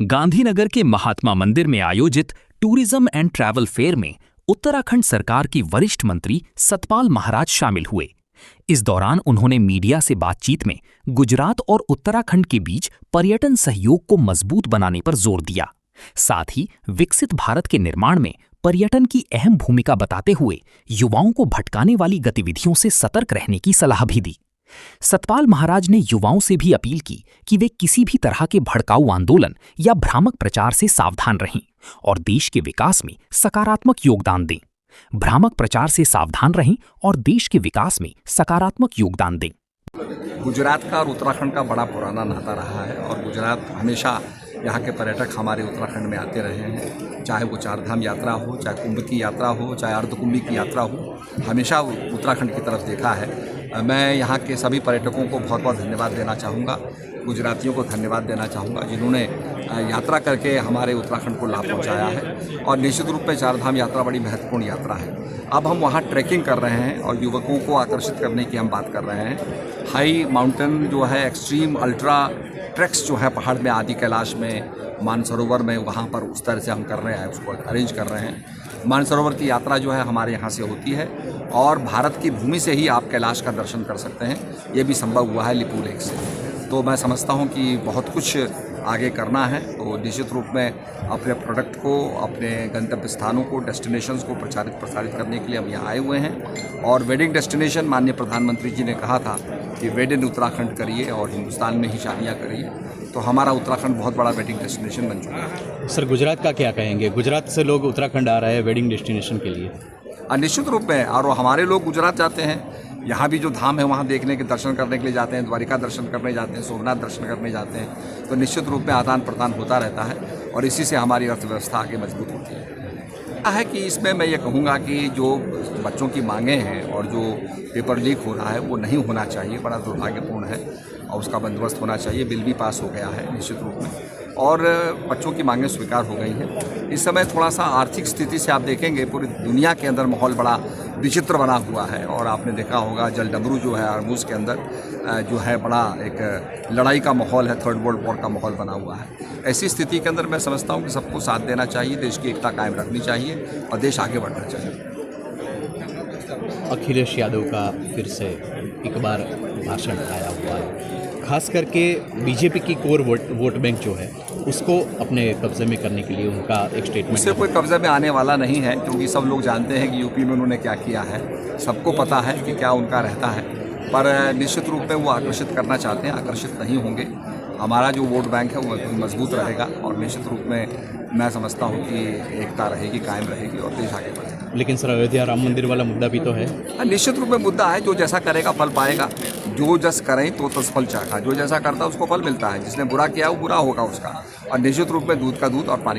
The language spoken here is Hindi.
गांधीनगर के महात्मा मंदिर में आयोजित टूरिज्म एंड ट्रैवल फेयर में उत्तराखंड सरकार की वरिष्ठ मंत्री सतपाल महाराज शामिल हुए। इस दौरान उन्होंने मीडिया से बातचीत में गुजरात और उत्तराखंड के बीच पर्यटन सहयोग को मजबूत बनाने पर जोर दिया। साथ ही विकसित भारत के निर्माण में पर्यटन की अहम भूमिका बताते हुए युवाओं को भटकाने वाली गतिविधियों से सतर्क रहने की सलाह भी दी। सतपाल महाराज ने युवाओं से भी अपील की कि वे किसी भी तरह के भड़काऊ आंदोलन या भ्रामक प्रचार से सावधान रहें और देश के विकास में सकारात्मक योगदान दें। भ्रामक प्रचार से सावधान रहें और देश के विकास में सकारात्मक योगदान दें। गुजरात का और उत्तराखंड का बड़ा पुराना नाता रहा है और गुजरात हमेशा यहाँ के पर्यटक हमारे उत्तराखंड में आते रहे हैं, चाहे वो चारधाम यात्रा हो, चाहे कुंभ की यात्रा हो, चाहे अर्धकुंभी की यात्रा हो, हमेशा उत्तराखंड की तरफ देखा है। मैं यहाँ के सभी पर्यटकों को बहुत बहुत धन्यवाद देना चाहूँगा, गुजरातियों को धन्यवाद देना चाहूँगा जिन्होंने यात्रा करके हमारे उत्तराखंड को लाभ पहुँचाया है। और निश्चित रूप में चारधाम यात्रा बड़ी महत्वपूर्ण यात्रा है। अब हम वहाँ ट्रैकिंग कर रहे हैं और युवकों को आकर्षित करने की हम बात कर रहे हैं। हाई माउंटेन जो है, एक्सट्रीम अल्ट्रा ट्रैक्स जो है पहाड़ में, आदि कैलाश में, मानसरोवर में, वहाँ पर उस तरह से हम कर रहे हैं, उसको अरेंज कर रहे हैं। मानसरोवर की यात्रा जो है हमारे यहाँ से होती है और भारत की भूमि से ही आप कैलाश का दर्शन कर सकते हैं। ये भी संभव हुआ है लिपू लेक से। तो मैं समझता हूँ कि बहुत कुछ आगे करना है। तो निश्चित रूप में अपने प्रोडक्ट को, अपने गंतव्य स्थानों को, डेस्टिनेशंस को प्रसारित करने के लिए हम यहाँ आए हुए हैं। और वेडिंग डेस्टिनेशन, माननीय प्रधानमंत्री जी ने कहा था कि वेड इन उत्तराखंड करिए और हिंदुस्तान में ही शादियाँ करिए। तो हमारा उत्तराखंड बहुत बड़ा वेडिंग डेस्टिनेशन बन चुका है। सर, गुजरात का क्या कहेंगे? गुजरात से लोग उत्तराखंड आ रहे हैं वेडिंग डेस्टिनेशन के लिए। निश्चित रूप में, और हमारे लोग गुजरात जाते हैं, यहाँ भी जो धाम है वहाँ देखने के, दर्शन करने के लिए जाते हैं, द्वारिका दर्शन करने जाते हैं, सोमनाथ दर्शन करने जाते हैं। तो निश्चित रूप में आदान प्रदान होता रहता है और इसी से हमारी अर्थव्यवस्था आगे मजबूत होती है। कि इसमें मैं ये कहूँगा कि जो बच्चों की मांगें हैं और जो पेपर लीक हो रहा है वो नहीं होना चाहिए, बड़ा दुर्भाग्यपूर्ण है और उसका बंदोबस्त होना चाहिए। बिल भी पास हो गया है निश्चित रूप में और बच्चों की मांगें स्वीकार हो गई हैं। इस समय थोड़ा सा आर्थिक स्थिति से आप देखेंगे पूरी दुनिया के अंदर माहौल बड़ा विचित्र बना हुआ है और आपने देखा होगा जलडमरू जो है हॉर्मुज़ के अंदर जो है बड़ा एक लड़ाई का माहौल है, थर्ड वर्ल्ड वॉर का माहौल बना हुआ है। ऐसी स्थिति के अंदर मैं समझता हूँ कि सबको साथ देना चाहिए, देश की एकता कायम रखनी चाहिए और देश आगे बढ़ना चाहिए। अखिलेश यादव का फिर से एक बार भाषण आया हुआ है, खास करके बीजेपी की कोर वोट बैंक जो है उसको अपने कब्जे में करने के लिए उनका एक स्टेटमेंट। उससे कोई कब्जे में आने वाला नहीं है क्योंकि सब लोग जानते हैं कि यूपी में उन्होंने क्या किया है, सबको पता है कि क्या उनका रहता है। पर निश्चित रूप में वो आकर्षित करना चाहते हैं, आकर्षित नहीं होंगे। हमारा जो वोट बैंक है वो मजबूत रहेगा और निश्चित रूप में मैं समझता हूँ कि एकता रहेगी, कायम रहेगी और देश आगे बढ़ेगा। लेकिन सर, अयोध्या राम मंदिर वाला मुद्दा भी तो है। निश्चित रूप में मुद्दा है। जो जैसा करेगा फल पाएगा। जो जस करें तो तस फल चाखा। जो जैसा करता है उसको फल मिलता है। जिसने बुरा किया वो बुरा होगा उसका। और निश्चित रूप में दूध का दूध और पानी